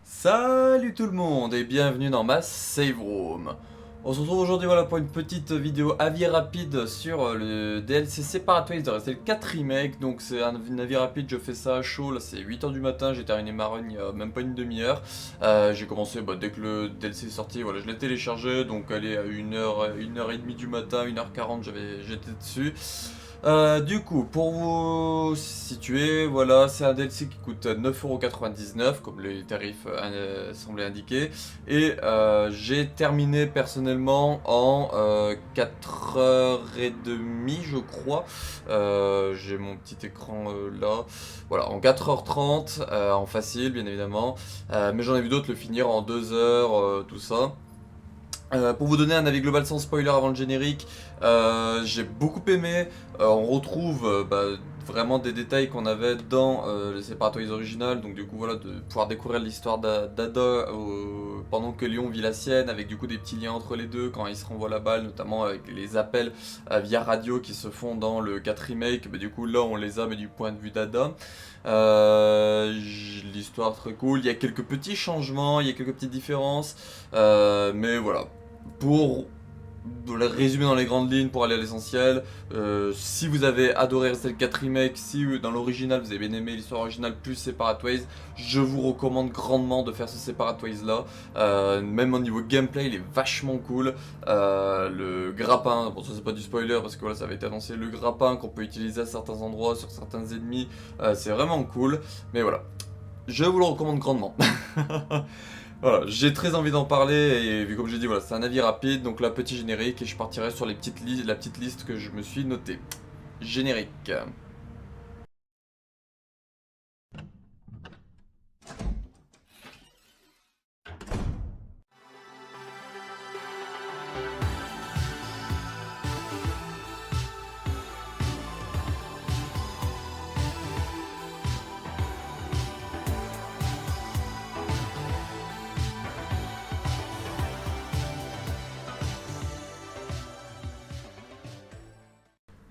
Salut tout le monde et bienvenue dans ma save room. On se retrouve aujourd'hui voilà, pour une petite vidéo avis rapide sur le DLC Separate Ways de Resident Evil 4 Remake. Donc c'est un avis rapide, je fais ça à chaud, là c'est 8h du matin, j'ai terminé ma run il y a même pas une demi-heure. J'ai commencé dès que le DLC est sorti, voilà, je l'ai téléchargé, donc allez à 1h30 du matin, 1h40 j'étais dessus. Du coup, pour vous situer, voilà, c'est un DLC qui coûte 9,99€ comme les tarifs semblaient indiquer. Et j'ai terminé personnellement en 4h30 je crois. J'ai mon petit écran là. Voilà, en 4h30, en facile bien évidemment. Mais j'en ai vu d'autres le finir en 2h, tout ça. Pour vous donner un avis global sans spoiler avant le générique, j'ai beaucoup aimé. On retrouve vraiment des détails qu'on avait dans le Separate Ways original. Donc du coup voilà, de pouvoir découvrir l'histoire d'Ada pendant que Léon vit la sienne, avec du coup des petits liens entre les deux quand il se renvoie la balle, notamment avec les appels via radio qui se font dans le 4 remake. Du coup là on les a mais du point de vue d'Ada. L'histoire très cool, il y a quelques petits changements, il y a quelques petites différences, mais voilà. Pour le résumer dans les grandes lignes, pour aller à l'essentiel, si vous avez adoré Resident Evil 4 Remake, si dans l'original vous avez bien aimé l'histoire originale plus Separate Ways, je vous recommande grandement de faire ce Separate Ways là. Même au niveau gameplay, il est vachement cool. Le grappin, bon ça c'est pas du spoiler parce que voilà, ça avait été annoncé, le grappin qu'on peut utiliser à certains endroits, sur certains ennemis, c'est vraiment cool. Mais voilà, je vous le recommande grandement. Voilà, j'ai très envie d'en parler et vu comme j'ai dit, voilà, c'est un avis rapide, donc là petit générique et je partirai sur la petite liste que je me suis notée. Générique.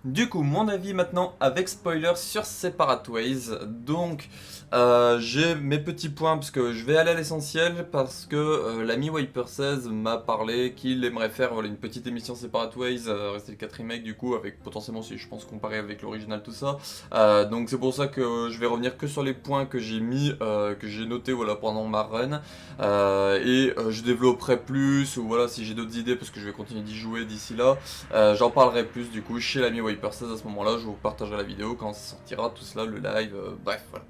Du coup, mon avis maintenant avec spoiler sur Separate Ways. Donc, j'ai mes petits points parce que je vais aller à l'essentiel parce que l'ami Wiper16 m'a parlé qu'il aimerait faire voilà, une petite émission Separate Ways, rester le 4 remake du coup, avec potentiellement, si je pense, comparer avec l'original, tout ça. Donc, c'est pour ça que je vais revenir que sur les points que j'ai mis, que j'ai notés voilà, pendant ma run. Je développerai plus, ou voilà, si j'ai d'autres idées, parce que je vais continuer d'y jouer d'ici là. J'en parlerai plus du coup chez l'ami Wiper16 à ce moment-là, je vous partagerai la vidéo quand ça sortira, tout cela, le live, bref, voilà.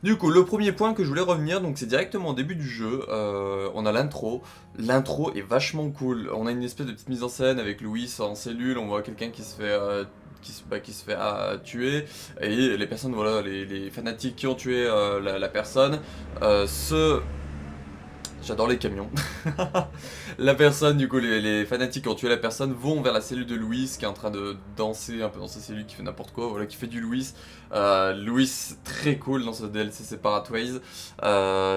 Du coup, le premier point que je voulais revenir, donc c'est directement au début du jeu, on a l'intro. L'intro est vachement cool, on a une espèce de petite mise en scène avec Louis en cellule, on voit quelqu'un qui se fait... qui se fait tuer, et les personnes, voilà, les fanatiques qui ont tué la personne, J'adore les camions. La personne, du coup, les fanatiques qui ont tué la personne vont vers la cellule de Louis qui est en train de danser un peu dans sa cellule, qui fait n'importe quoi, voilà, qui fait du Louis. Louis, très cool dans ce DLC Separate Ways.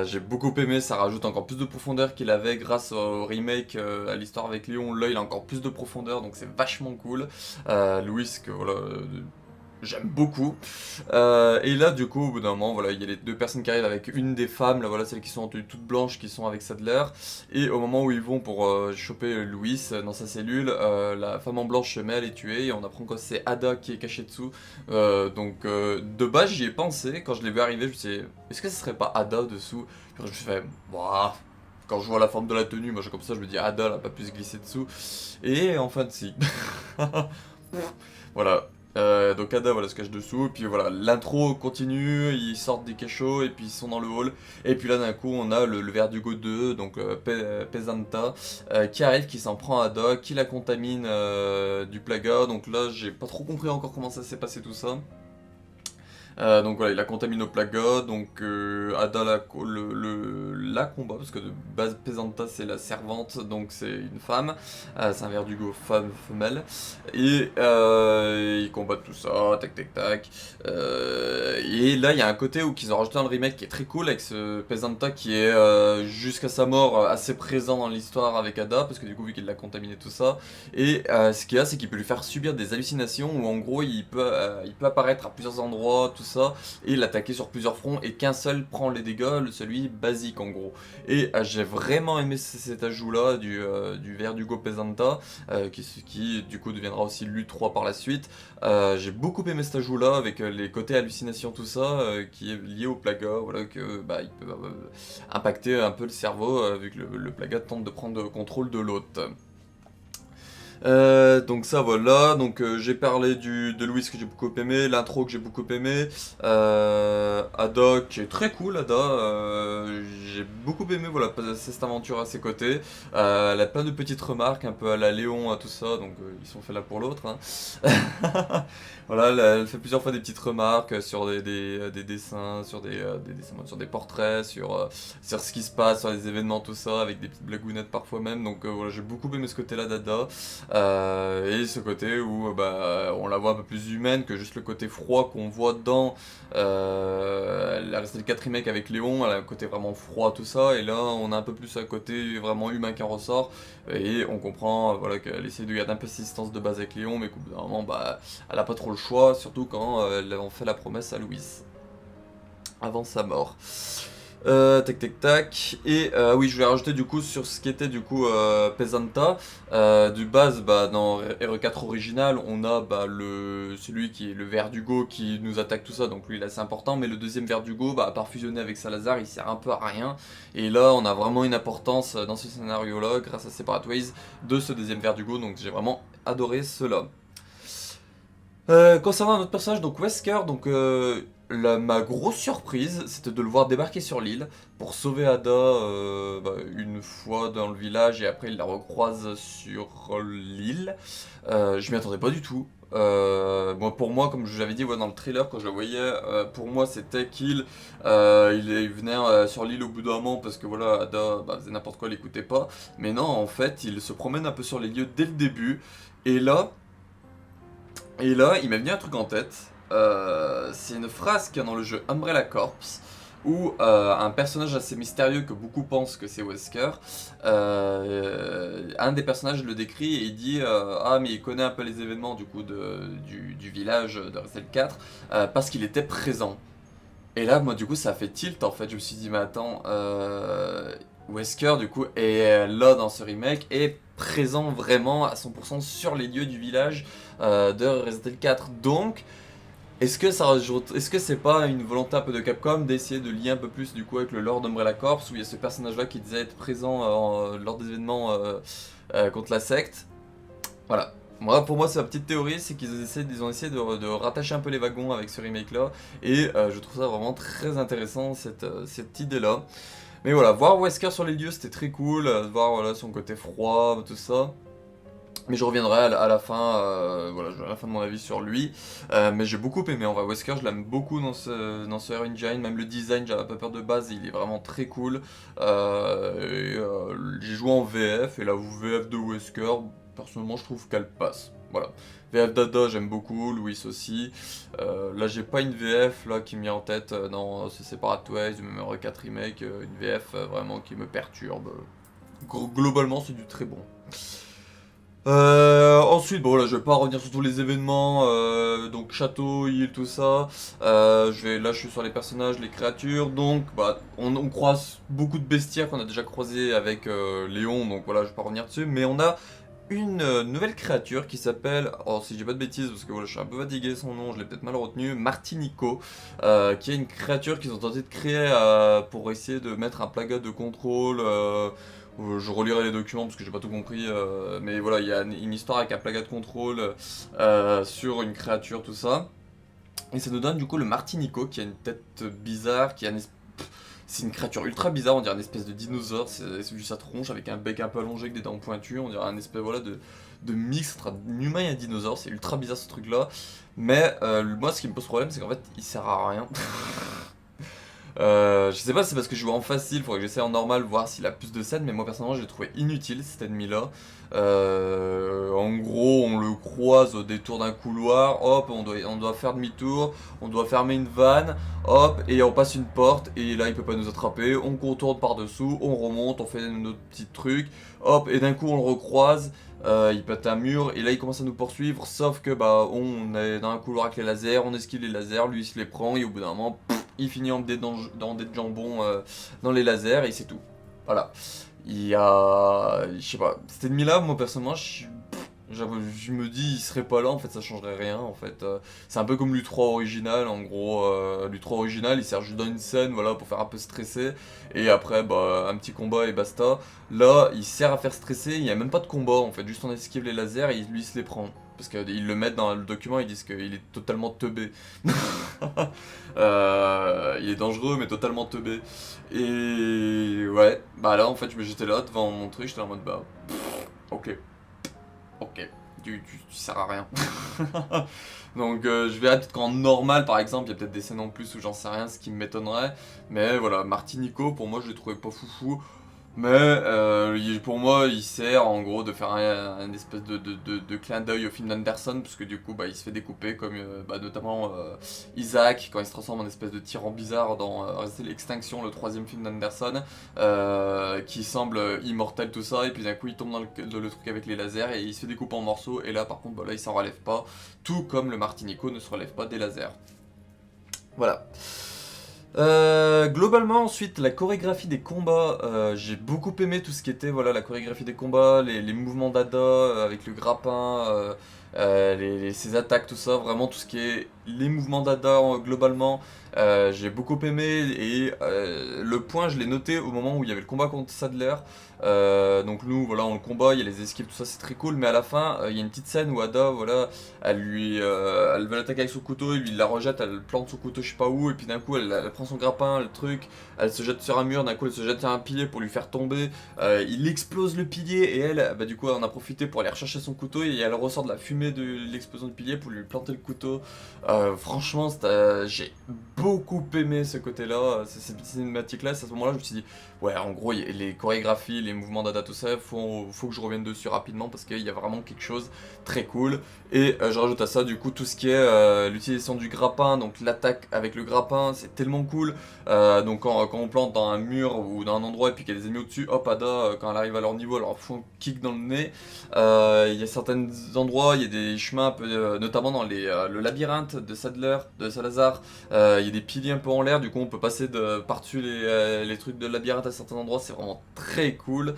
J'ai beaucoup aimé, ça rajoute encore plus de profondeur qu'il avait grâce au remake, à l'histoire avec Léon. Là, il a encore plus de profondeur, donc c'est vachement cool. Louis, que voilà. J'aime beaucoup. Et là, du coup, au bout d'un moment, voilà, il y a les deux personnes qui arrivent avec une des femmes, là, voilà, celles qui sont en tenue toute blanche, qui sont avec Sadler. Et au moment où ils vont pour choper Louis dans sa cellule, la femme en blanche se met à les tuer et on apprend que c'est Ada qui est cachée dessous. De base, j'y ai pensé. Quand je l'ai vu arriver, je me suis dit, est-ce que ce serait pas Ada dessous? Puis je me suis fait, bah. Quand je vois la forme de la tenue, moi comme ça je me dis Ada elle a pas pu se glisser dessous. Et en fait si. Voilà. Donc Ada voilà se cache dessous, et puis voilà, l'intro continue, ils sortent des cachots, et puis ils sont dans le hall, et puis là d'un coup on a le Verdugo 2, donc Pesanta, qui arrive, qui s'en prend à Ada, qui la contamine du plaga, donc là j'ai pas trop compris encore comment ça s'est passé tout ça. Donc voilà, il la contamine au plaga, donc Ada la combat, parce que de base Pesanta c'est la servante, donc c'est une femme, c'est un verdugo femelle, et ils combattent tout ça, tac tac tac, et là il y a un côté où qu'ils ont rajouté dans le remake qui est très cool, avec ce Pesanta qui est jusqu'à sa mort assez présent dans l'histoire avec Ada, parce que du coup vu qu'il l'a contaminé tout ça, et ce qu'il y a c'est qu'il peut lui faire subir des hallucinations, où en gros il peut apparaître à plusieurs endroits, tout tout ça, et l'attaquer sur plusieurs fronts, et qu'un seul prend les dégâts, celui basique en gros. Et j'ai vraiment aimé cet ajout là du Verdugo Pesanta, qui du coup deviendra aussi l'U3 par la suite. J'ai beaucoup aimé cet ajout là, avec les côtés hallucinations tout ça, qui est lié au plaga, voilà, que bah, il peut impacter un peu le cerveau, vu que le plaga tente de prendre contrôle de l'hôte. Donc ça voilà, donc j'ai parlé de Louis que j'ai beaucoup aimé, l'intro que j'ai beaucoup aimé, Ada qui est très cool, Ada, j'ai beaucoup aimé voilà, cette aventure à ses côtés, elle a plein de petites remarques un peu à la Léon, à tout ça, donc ils sont faits là pour l'autre. Hein. Voilà, elle fait plusieurs fois des petites remarques sur des dessins, sur des portraits, sur ce qui se passe, sur les événements, tout ça, avec des petites blagounettes parfois même, donc voilà, j'ai beaucoup aimé ce côté-là d'Ada. Et ce côté où on la voit un peu plus humaine que juste le côté froid qu'on voit dans la Resident 4 Remake avec Léon, elle a un côté vraiment froid tout ça, et là on a un peu plus un côté vraiment humain qui en ressort, et on comprend voilà, qu'elle essaie de garder un peu ses distances de base avec Léon, mais qu'au bout d'un moment elle a pas trop le choix, surtout quand elle a fait la promesse à Louis avant sa mort. Tac tac tac. Et oui, je voulais rajouter du coup sur ce qui était du coup Pesanta. Du base, dans RE4 original, on a celui qui est le Verdugo qui nous attaque tout ça, donc lui il est assez important. Mais le deuxième Verdugo, à part fusionner avec Salazar, il sert un peu à rien. Et là, on a vraiment une importance dans ce scénario-là, grâce à Separate Ways, de ce deuxième Verdugo. Donc j'ai vraiment adoré cela. Concernant notre personnage, donc Wesker, donc ma grosse surprise, c'était de le voir débarquer sur l'île pour sauver Ada une fois dans le village et après il la recroise sur l'île. Je m'y attendais pas du tout. Pour moi, comme je l'avais dit dans le trailer, quand je la voyais, pour moi c'était il venait sur l'île au bout d'un moment parce que voilà, Ada faisait n'importe quoi, elle écoutait pas. Mais non, en fait, il se promène un peu sur les lieux dès le début. Et là, il m'a venu un truc en tête. C'est une phrase qu'il y a dans le jeu Umbrella Corps où un personnage assez mystérieux que beaucoup pensent que c'est Wesker, un des personnages le décrit et il dit ah mais il connaît un peu les événements du coup du village de Resident 4 parce qu'il était présent. Et là moi du coup ça a fait tilt en fait, je me suis dit mais attends, Wesker du coup est là dans ce remake et présent vraiment à 100% sur les lieux du village de Resident 4. Donc est-ce que ça rajoute, est-ce que c'est pas une volonté un peu de Capcom d'essayer de lier un peu plus du coup avec le lore d'Umbrella Corps où il y a ce personnage là qui disait être présent lors des événements contre la secte. Voilà. Moi, pour moi, c'est ma petite théorie, c'est ils ont essayé de rattacher un peu les wagons avec ce remake là, et je trouve ça vraiment très intéressant cette idée là. Mais voilà, voir Wesker sur les lieux c'était très cool, voir voilà, son côté froid, tout ça. Mais je reviendrai à la fin, à la fin de mon avis sur lui. Mais j'ai beaucoup aimé en vrai. Wesker, je l'aime beaucoup dans ce Engine. Même le design, j'avais pas peur de base, il est vraiment très cool. J'ai joué en VF et la VF de Wesker, personnellement, je trouve qu'elle passe. Voilà. VF d'Ada, j'aime beaucoup, Louis aussi. Là, j'ai pas une VF là, qui me vient en tête dans ce Separate Ways, ou même RE4 Remake. Une VF vraiment qui me perturbe. Globalement, c'est du très bon. Ensuite, bon là je vais pas revenir sur tous les événements, donc château, île, tout ça. Là je suis sur les personnages, les créatures, donc on croise beaucoup de bestiaires qu'on a déjà croisés avec Léon, donc voilà je vais pas revenir dessus, mais on a une nouvelle créature qui s'appelle, si j'ai pas de bêtises parce que voilà, je suis un peu fatigué son nom, je l'ai peut-être mal retenu, Martinico, qui est une créature qu'ils ont tenté de créer pour essayer de mettre un plaga de contrôle. Je relirai les documents parce que j'ai pas tout compris, mais voilà, il y a une histoire avec un plaga de contrôle sur une créature, tout ça. Et ça nous donne du coup le Martinico qui a une tête bizarre, c'est une créature ultra bizarre, on dirait une espèce de dinosaure, c'est juste sa tronche avec un bec un peu allongé avec des dents pointues, on dirait un espèce voilà, de mix entre un humain et un dinosaure, c'est ultra bizarre ce truc là. Mais moi ce qui me pose problème c'est qu'en fait il sert à rien. Je sais pas si c'est parce que je joue en facile, faudrait que j'essaie en normal, voir s'il a plus de scènes, mais moi personnellement je l'ai trouvé inutile cet ennemi-là. En gros, on le croise au détour d'un couloir, hop, on doit faire demi-tour, on doit fermer une vanne, hop, et on passe une porte, et là il peut pas nous attraper, on contourne par-dessous, on remonte, on fait notre petit truc, hop, et d'un coup on le recroise. Il pète un mur et là il commence à nous poursuivre, sauf que bah on est dans un couloir avec les lasers, on esquive les lasers, lui il se les prend et au bout d'un moment il finit en dans des jambons dans les lasers et c'est tout. Voilà. Il y a... Je sais pas, cet ennemi là moi personnellement je me dis il serait pas là en fait ça changerait rien en fait. C'est un peu comme l'U3 original en gros. L'U3 original il sert juste dans une scène voilà pour faire un peu stresser et après bah un petit combat et basta. Là il sert à faire stresser, il y a même pas de combat en fait, juste on esquive les lasers et lui il se les prend. Parce qu'ils le mettent dans le document, ils disent qu'il est totalement teubé. Il est dangereux mais totalement teubé. Et ouais, bah là en fait j'étais là devant mon truc, j'étais en mode bah ok. Ok, tu sers à rien. Donc je verrai peut-être qu'en normal par exemple, il y a peut-être des scènes en plus où j'en sais rien, ce qui m'étonnerait. Mais voilà, Martinico, pour moi je l'ai trouvé pas foufou. Mais pour moi, il sert en gros de faire un espèce de clin d'œil au film d'Anderson, parce que du coup, bah, il se fait découper, comme bah, notamment Isaac, quand il se transforme en espèce de tyran bizarre dans l'Extinction, le troisième film d'Anderson, qui semble immortel, tout ça, et puis d'un coup, il tombe dans le truc avec les lasers et il se fait découper en morceaux, et là, par contre, bah, là, il s'en relève pas, tout comme le Martinico ne se relève pas des lasers. Voilà. Globalement ensuite la chorégraphie des combats, j'ai beaucoup aimé tout ce qui était voilà la chorégraphie des combats, les mouvements d'Ada avec le grappin, ses attaques, tout ça, vraiment tout ce qui est les mouvements d'Ada globalement, j'ai beaucoup aimé et le point je l'ai noté au moment où il y avait le combat contre Sadler. Donc nous voilà on le combat, il y a les esquives, tout ça c'est très cool, mais à la fin il y a une petite scène où Ada voilà elle veut l'attaquer avec son couteau, et lui il la rejette, elle plante son couteau je sais pas où, et puis d'un coup elle prend son grappin, le truc, elle se jette sur un mur, d'un coup elle se jette sur un pilier pour lui faire tomber, il explose le pilier, et elle, bah du coup elle en a profité pour aller rechercher son couteau, et elle ressort de la fumée de l'explosion du pilier pour lui planter le couteau. Franchement j'ai beaucoup aimé ce côté-là, ces petites cinématiques-là, c'est à ce moment-là je me suis dit, ouais en gros les chorégraphies, les mouvements d'Ada, tout ça, faut que je revienne dessus rapidement, parce qu'il y a vraiment quelque chose très cool. Et je rajoute à ça du coup tout ce qui est l'utilisation du grappin, donc l'attaque avec le grappin, c'est tellement cool. Donc quand on plante dans un mur ou dans un endroit et puis qu'il y a des ennemis au-dessus, hop, Ada, quand elle arrive à leur niveau, elle leur fout un kick dans le nez. Il y a certains endroits, il y a des chemins un peu, notamment dans le labyrinthe de Sadler, de Salazar, il y a des piliers un peu en l'air, du coup on peut passer par-dessus les trucs de labyrinthe à certains endroits, c'est vraiment très cool.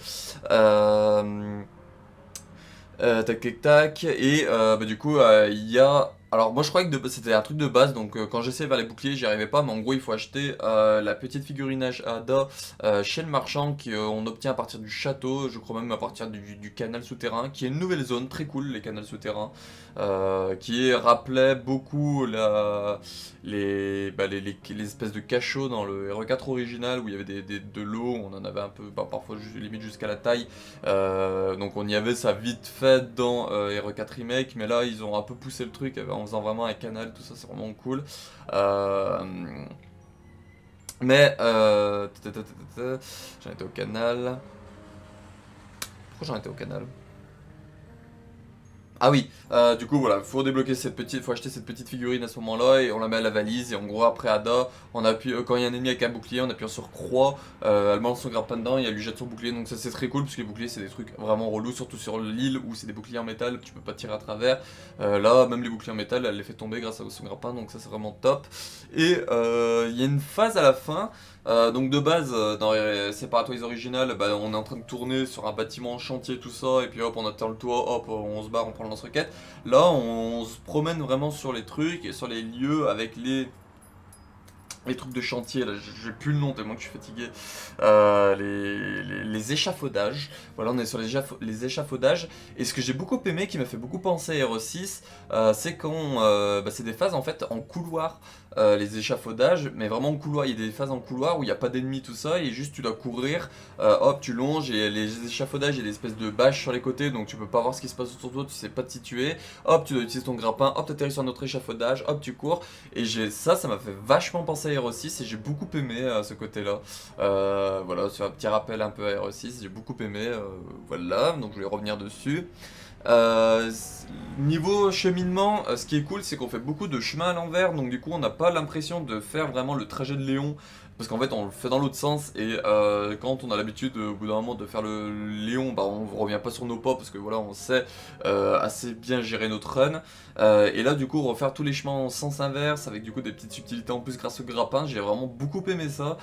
Tac tac tac, et bah, du coup il y a... Alors moi je croyais que c'était un truc de base, donc quand j'essayais vers les boucliers j'y arrivais pas, mais en gros il faut acheter la petite figurine Ada chez le marchand qu'on obtient à partir du château, je crois même à partir du canal souterrain, qui est une nouvelle zone, très cool les canals souterrains, qui rappelait beaucoup les espèces de cachots dans le RE4 original où il y avait de l'eau, on en avait un peu, bah, parfois limite jusqu'à la taille. Donc on y avait ça vite fait dans RE4 Remake, mais là ils ont un peu poussé le truc en faisant vraiment un canal, tout ça c'est vraiment cool. Euh, mais j'en étais au canal. Pourquoi j'en étais au canal? Ah oui, du coup voilà, faut acheter cette petite figurine à ce moment-là et on la met à la valise, et en gros après Ada, on appuie, quand il y a un ennemi avec un bouclier, on appuie sur croix, elle balance son grappin dedans et elle lui jette son bouclier, donc ça c'est très cool parce que les boucliers c'est des trucs vraiment relous, surtout sur l'île où c'est des boucliers en métal, tu peux pas tirer à travers. Là même les boucliers en métal elle les fait tomber grâce à son grappin, donc ça c'est vraiment top. Et il y a une phase à la fin. Donc de base, dans Separatoys original, bah, on est en train de tourner sur un bâtiment en chantier, tout ça, et puis hop, on atteint le toit, hop, on se barre, on prend le lance-roquette. Là, on se promène vraiment sur les trucs et sur les lieux avec les trucs de chantier, là, j'ai plus le nom tellement que je suis fatigué. les échafaudages. Voilà, on est sur les échafaudages. Et ce que j'ai beaucoup aimé, qui m'a fait beaucoup penser à RE6, c'est quand c'est des phases en fait en couloir. Les échafaudages, mais vraiment en couloir, il y a des phases en couloir où il n'y a pas d'ennemis, tout ça, et juste tu dois courir, hop, tu longes, et les échafaudages, il y a des espèces de bâches sur les côtés, donc tu peux pas voir ce qui se passe autour de toi, tu sais pas te situer, hop, tu dois utiliser ton grappin, hop, t'atterris sur un autre échafaudage, hop, tu cours, et ça m'a fait vachement penser à RE6, et j'ai beaucoup aimé ce côté-là. Voilà, c'est un petit rappel un peu à RE6, j'ai beaucoup aimé, voilà, donc je voulais revenir dessus. Euh, Niveau cheminement, ce qui est cool, c'est qu'on fait beaucoup de chemin à l'envers, donc du coup, on n'a pas l'impression de faire vraiment le trajet de Léon, parce qu'en fait, on le fait dans l'autre sens, et quand on a l'habitude, au bout d'un moment, de faire le Léon, bah, on revient pas sur nos pas, parce que voilà, on sait assez bien gérer notre run. Et là, du coup, refaire tous les chemins en sens inverse, avec du coup des petites subtilités en plus grâce au grappin, j'ai vraiment beaucoup aimé ça.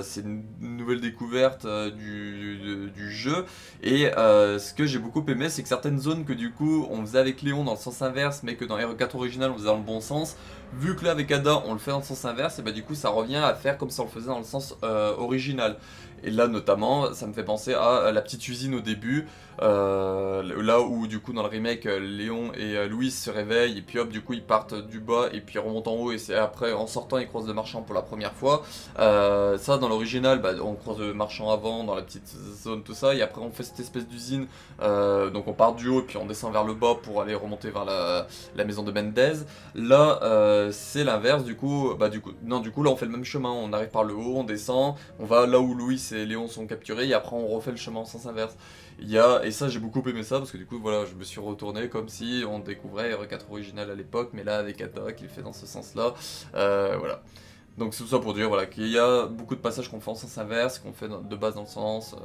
C'est une nouvelle découverte du jeu. Et ce que j'ai beaucoup aimé, c'est que certaines zones que du coup on faisait avec Léon dans le sens inverse, mais que dans RE4 original on faisait dans le bon sens, vu que là avec Ada on le fait dans le sens inverse, et bah du coup ça revient à faire comme si on le faisait dans le sens original. Et là notamment, ça me fait penser à la petite usine au début, là où du coup dans le remake, Léon et Louis se réveillent, et puis hop, du coup ils partent du bas, et puis ils remontent en haut, et c'est après en sortant ils croisent le marchand pour la première fois. Ça dans l'original, bah, on croise le marchand avant, dans la petite zone, tout ça, et après on fait cette espèce d'usine, donc on part du haut, et puis on descend vers le bas pour aller remonter vers la maison de Mendez. Là, c'est l'inverse, du coup, non, du coup là on fait le même chemin, on arrive par le haut, on descend, on va là où Louis et Léon sont capturés, et après on refait le chemin en sens inverse. Et ça j'ai beaucoup aimé ça, parce que du coup voilà, je me suis retourné comme si on découvrait RE4 original à l'époque, mais là avec Ada qui le fait dans ce sens-là, voilà. Donc c'est tout ça pour dire voilà, qu'il y a beaucoup de passages qu'on fait en sens inverse, qu'on fait de base dans le sens.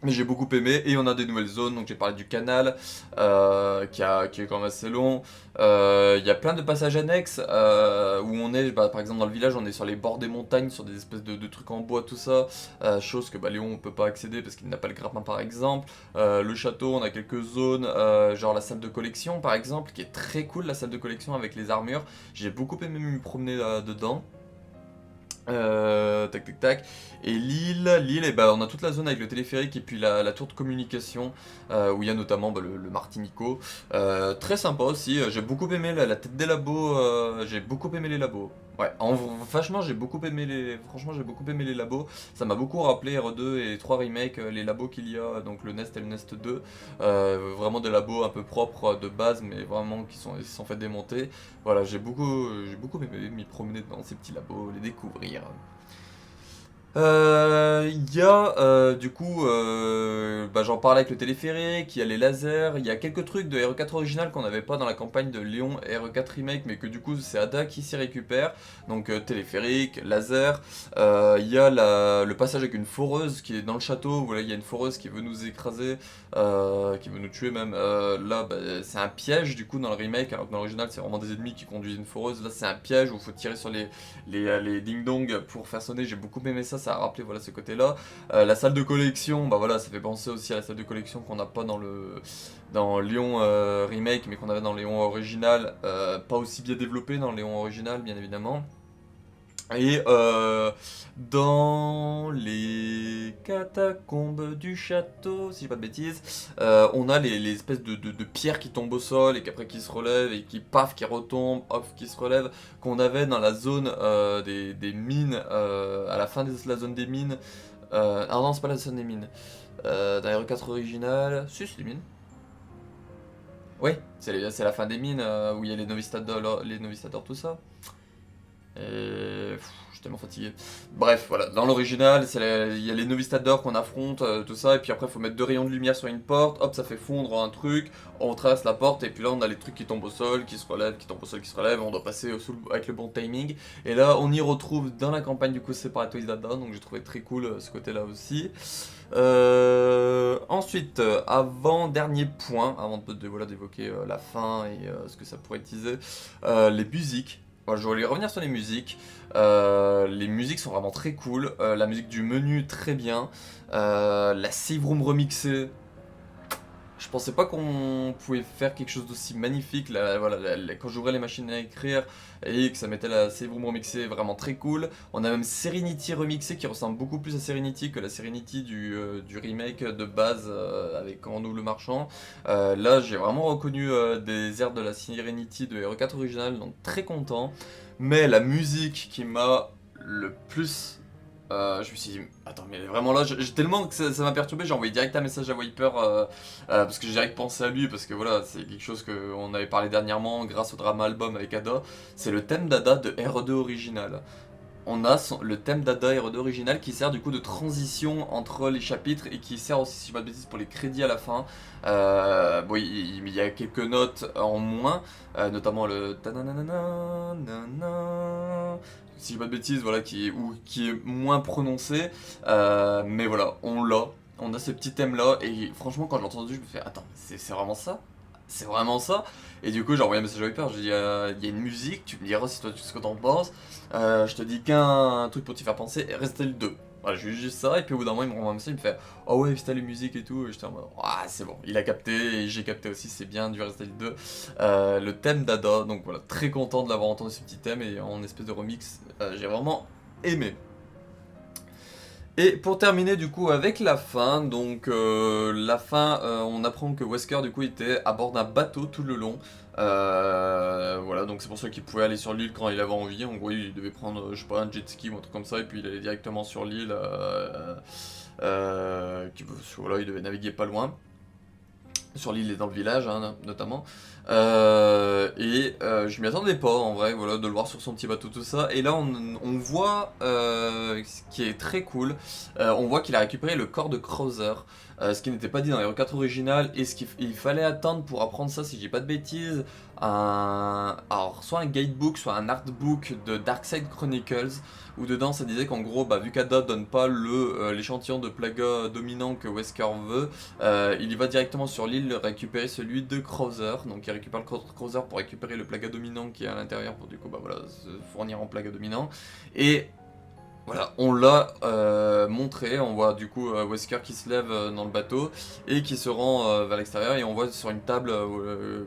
Mais j'ai beaucoup aimé, et on a des nouvelles zones, donc j'ai parlé du canal, qui est quand même assez long. Il y a plein de passages annexes, où on est, bah, par exemple dans le village, on est sur les bords des montagnes, sur des espèces de trucs en bois, tout ça, chose que bah, Léon ne peut pas accéder parce qu'il n'a pas le grappin par exemple. Le château, on a quelques zones, genre la salle de collection par exemple, qui est très cool, la salle de collection avec les armures. J'ai beaucoup aimé me promener dedans. Tac tac tac. Et l'île, et bah, on a toute la zone avec le téléphérique et puis la tour de communication, où il y a notamment bah, le Martinico. Très sympa aussi, j'ai beaucoup aimé la tête des labos, j'ai beaucoup aimé les labos. Ouais, franchement franchement j'ai beaucoup aimé les labos. Ça m'a beaucoup rappelé RE2 et 3 remakes, les labos qu'il y a, donc le Nest et le Nest 2. Vraiment des labos un peu propres de base, mais vraiment ils se sont fait démonter. Voilà, j'ai beaucoup aimé m'y promener dans ces petits labos, les découvrir. Il y a du coup, bah, j'en parlais avec le téléphérique, il y a les lasers, il y a quelques trucs de RE4 original qu'on n'avait pas dans la campagne de Léon RE4 Remake, mais que du coup c'est Ada qui s'y récupère. Donc téléphérique, laser, il y a le passage avec une foreuse qui est dans le château, voilà, il y a une foreuse qui veut nous écraser, qui veut nous tuer même. Là, bah, c'est un piège du coup dans le remake, alors que dans l'original c'est vraiment des ennemis qui conduisent une foreuse. Là c'est un piège où il faut tirer sur les ding-dong pour faire sonner. J'ai beaucoup aimé ça, ça a rappelé voilà, ce côté-là. La salle de collection, bah voilà, ça fait penser aussi à la salle de collection qu'on n'a pas dans Léon Remake, mais qu'on avait dans Léon original, pas aussi bien développé dans Léon original, bien évidemment. Et dans les catacombes du château, si j'ai pas de bêtises, on a les espèces de pierres qui tombent au sol et qu'après qui se relèvent et qui paf, qui retombent, hop, qui se relèvent, qu'on avait dans la zone des mines, à la fin de la zone des mines. Ah non, c'est pas la zone des mines. Dans les RE4 original, si, c'est des mines. Oui, c'est la fin des mines où il y a les novistadors, tout ça. Je suis tellement fatigué. Bref, voilà, dans l'original, il y a les novistadors qu'on affronte, tout ça, et puis après, il faut mettre 2 rayons de lumière sur une porte, hop, ça fait fondre un truc, on traverse la porte, et puis là, on a les trucs qui tombent au sol, qui se relèvent, qui tombent au sol, qui se relèvent, on doit passer avec le bon timing, et là, on y retrouve dans la campagne du coup Separatoise Dada, donc j'ai trouvé très cool ce côté-là aussi. Ensuite, avant-dernier point, avant voilà, d'évoquer la fin et ce que ça pourrait teaser, les musiques. Moi, je voulais revenir sur les musiques. Les musiques sont vraiment très cool. La musique du menu, très bien. La Save Room remixée, Je pensais pas qu'on pouvait faire quelque chose d'aussi magnifique. Là, voilà, quand j'ouvrais les machines à écrire et que ça mettait la Save Room remixée, vraiment très cool. On a même Serenity remixé qui ressemble beaucoup plus à Serenity que la Serenity du remake de base avec Rando le Marchand. Là, j'ai vraiment reconnu des airs de la Serenity de RE4 original, donc très content. Mais la musique qui m'a le plus je me suis dit, attends, mais vraiment là, tellement que ça m'a perturbé, j'ai envoyé direct un message à Wiper parce que j'ai direct pensé à lui, parce que voilà, c'est quelque chose qu'on avait parlé dernièrement grâce au drama album avec Ada. C'est le thème d'Ada de RE2 original. On a le thème d'Ada RE2 original qui sert du coup de transition entre les chapitres et qui sert aussi, si je ne dis pas de bêtises, pour les crédits à la fin. Bon, il y a quelques notes en moins, notamment le ta-na-na-na-na, na-na, si je dis pas de bêtises, voilà, qui est moins prononcé. Mais voilà, on a ce petit thème là, et franchement, quand je l'ai entendu, je me fais, attends, c'est vraiment ça? C'est vraiment ça? Et du coup, j'ai envoyé un message à Viper, j'ai dit, il y a une musique, tu me diras si toi, ce que t'en penses. Je te dis qu'un truc pour t'y faire penser, Resident Evil 2. Voilà, j'ai eu juste ça, et puis au bout d'un moment, il me renvoie un message, il me fait, oh ouais, t'as les musiques et tout, et j'étais en mode, ah, c'est bon, il a capté, et j'ai capté aussi, c'est bien du Resident Evil 2. Le thème d'Ada, donc voilà, très content de l'avoir entendu ce petit thème, et en espèce de remix, j'ai vraiment aimé. Et pour terminer du coup avec la fin, donc la fin, on apprend que Wesker du coup était à bord d'un bateau tout le long. Voilà, donc c'est pour ça qu'il pouvait aller sur l'île quand il avait envie. En gros, il devait prendre, je sais pas, un jet ski ou un truc comme ça, et puis il allait directement sur l'île. Voilà, il devait naviguer pas loin sur l'île et dans le village hein, notamment. Je m'y attendais pas en vrai, voilà, de le voir sur son petit bateau tout ça. Et là on voit ce qui est très cool, on voit qu'il a récupéré le corps de Krauser. Ce qui n'était pas dit dans les 4 originales et ce qu'il fallait attendre pour apprendre ça, si je dis pas de bêtises, alors soit un guidebook, soit un artbook de Darkside Chronicles, où dedans ça disait qu'en gros, vu qu'Ada donne pas l'échantillon de plaga dominant que Wesker veut, il y va directement sur l'île récupérer celui de Krauser. Donc il récupère le corps de Krauser pour récupérer le plaga dominant qui est à l'intérieur pour du coup voilà, se fournir en plaga dominant. Et voilà, on l'a montré, on voit du coup Wesker qui se lève dans le bateau et qui se rend vers l'extérieur et on voit sur une table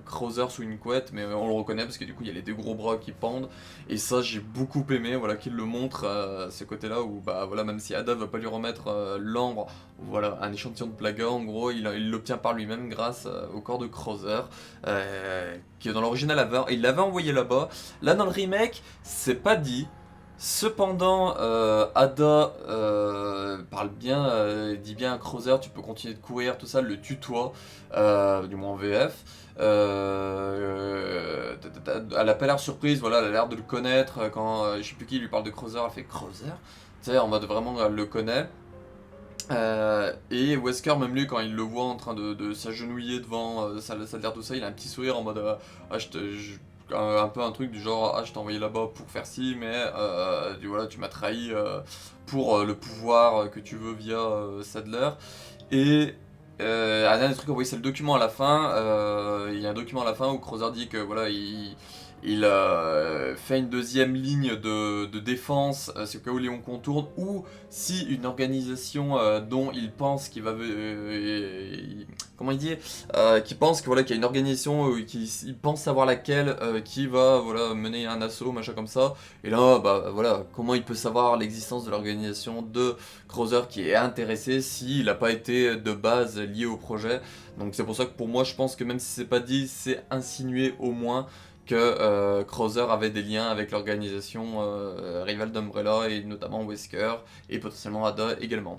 Krauser sous une couette, mais on le reconnaît parce que du coup il y a les deux gros bras qui pendent et ça j'ai beaucoup aimé, voilà, qu'il le montre ce côté là où voilà, même si Ada veut pas lui remettre l'ambre, voilà, un échantillon de plaga en gros, il l'obtient par lui-même grâce au corps de Krauser qui dans l'original il l'avait envoyé là-bas. Là dans le remake c'est pas dit. Cependant, Ada parle bien, dit bien à Krauser, tu peux continuer de courir, tout ça, le tutoie, du moins en VF. Elle a pas l'air surprise, voilà, elle a l'air de le connaître. Quand je sais plus qui lui parle de Krauser, elle fait Krauser, tu sais, en mode vraiment elle le connaît. Et Wesker, même lui, quand il le voit en train de s'agenouiller devant ça l'air tout ça, il a un petit sourire en mode ah, un peu un truc du genre ah je t'ai envoyé là-bas pour faire ci mais voilà tu m'as trahi pour le pouvoir que tu veux via Sadler et un dernier truc, oui, c'est le document à la fin. Il y a un document à la fin où Krauser dit que voilà, il fait une deuxième ligne de défense, c'est au cas où Léon contourne, ou si une organisation dont il pense qu'il va... comment il dit qui pense que, voilà, qu'il y a une organisation, il pense savoir laquelle, qui va voilà, mener un assaut, machin comme ça. Et là, voilà, comment il peut savoir l'existence de l'organisation de Krauser qui est intéressé s'il n'a pas été de base lié au projet. Donc c'est pour ça que pour moi, je pense que même si c'est pas dit, c'est insinué au moins que Krauser avait des liens avec l'organisation rivale d'Umbrella et notamment Wesker et potentiellement Ada également.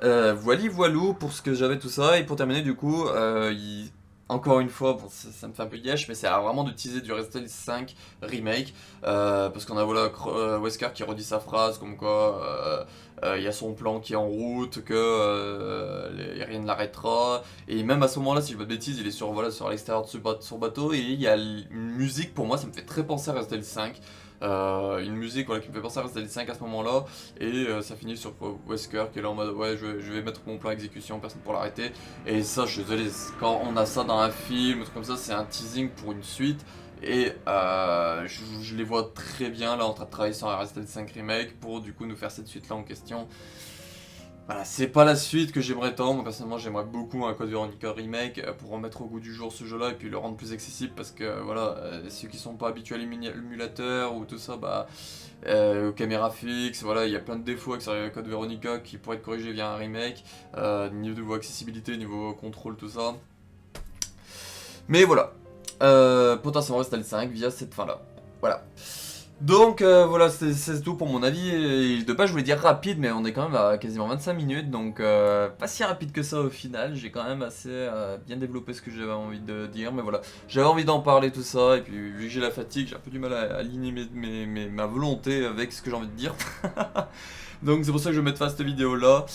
Voilou pour ce que j'avais tout ça et pour terminer du coup encore une fois, bon, ça me fait un peu yesh, mais c'est vraiment de teaser du Resident Evil 5 remake, parce qu'on a voilà, Wesker qui redit sa phrase comme quoi il y a son plan qui est en route, que rien ne l'arrêtera, et même à ce moment-là, si je dis pas de bêtises, il est sur, voilà, sur l'extérieur de son bateau, et il y a une musique, pour moi ça me fait très penser à Resident Evil 5, une musique voilà, qui me fait penser à Resident Evil 5 à ce moment-là, et ça finit sur Wesker qui est là en mode ouais je vais mettre mon plan exécution, personne pour l'arrêter, et ça je suis désolé, quand on a ça dans un film, un truc comme ça, c'est un teasing pour une suite, et je les vois très bien là en train de travailler sur un Resident Evil 5 Remake pour du coup nous faire cette suite là en question. Voilà, c'est pas la suite que j'aimerais tant. Moi, personnellement, j'aimerais beaucoup un Code Veronica Remake pour remettre au goût du jour ce jeu-là et puis le rendre plus accessible parce que voilà, ceux qui sont pas habitués à l'émulateur ou tout ça, bah, aux caméras fixes, voilà, il y a plein de défauts avec Code Veronica qui pourraient être corrigés via un remake, niveau accessibilité, niveau contrôle, tout ça. Mais voilà, potentiellement Restal 5 via cette fin-là. Voilà. Donc voilà, c'est tout pour mon avis. Et de base, je voulais dire rapide, mais on est quand même à quasiment 25 minutes, donc pas si rapide que ça au final. J'ai quand même assez bien développé ce que j'avais envie de dire, mais voilà, j'avais envie d'en parler tout ça. Et puis vu que j'ai la fatigue, j'ai un peu du mal à aligner ma volonté avec ce que j'ai envie de dire. Donc c'est pour ça que je vais mettre fin à cette vidéo là.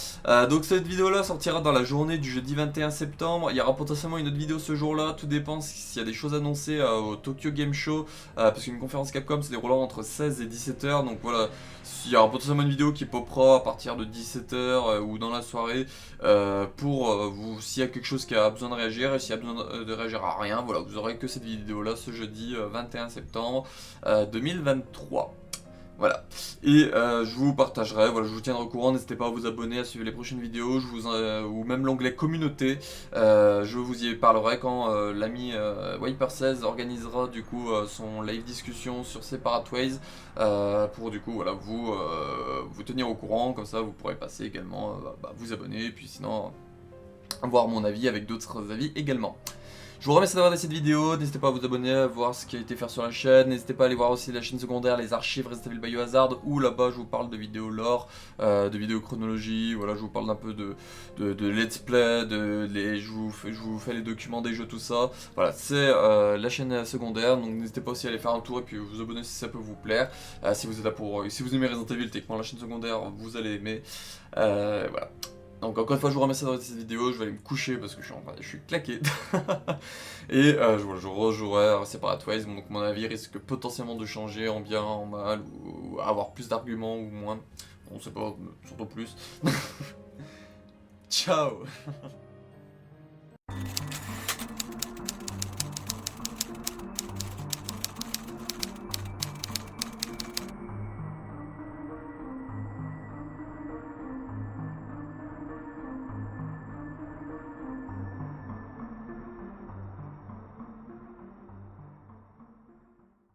Donc cette vidéo là sortira dans la journée du jeudi 21 septembre. Il y aura potentiellement une autre vidéo ce jour là. Tout dépend s'il y a des choses annoncées au Tokyo Game Show. Parce qu'une conférence Capcom se déroulera entre 16 et 17h. Donc voilà, il y aura potentiellement une vidéo qui popera à partir de 17h ou dans la soirée. Pour vous, s'il y a quelque chose qui a besoin de réagir. Et s'il y a besoin de réagir à rien, voilà, vous aurez que cette vidéo là ce jeudi 21 septembre 2023. Voilà, et je vous partagerai, voilà, je vous tiendrai au courant, n'hésitez pas à vous abonner, à suivre les prochaines vidéos, ou même l'onglet communauté, je vous y parlerai quand l'ami Wiper16 organisera du coup son live discussion sur Separate Ways, pour du coup voilà, vous tenir au courant, comme ça vous pourrez passer également, vous abonner, et puis sinon voir mon avis avec d'autres avis également. Je vous remercie d'avoir regardé cette vidéo, n'hésitez pas à vous abonner, à voir ce qui a été fait sur la chaîne, n'hésitez pas à aller voir aussi la chaîne secondaire, les archives Resident Evil Biohazard, où là-bas je vous parle de vidéos lore, de vidéos chronologie, voilà, je vous parle un peu de let's play, je vous fais les documents des jeux, tout ça. Voilà, c'est la chaîne secondaire, donc n'hésitez pas aussi à aller faire un tour et puis vous abonner si ça peut vous plaire. Si vous êtes là pour, si vous aimez Resident Evil, techniquement la chaîne secondaire, vous allez aimer. Voilà. Donc encore une fois, je vous remercie d'avoir regardé cette vidéo, je vais aller me coucher parce que je suis claqué. Et je rejouerai à Separate Ways, donc mon avis risque potentiellement de changer en bien, en mal, ou avoir plus d'arguments ou moins. On sait pas, surtout plus. Ciao.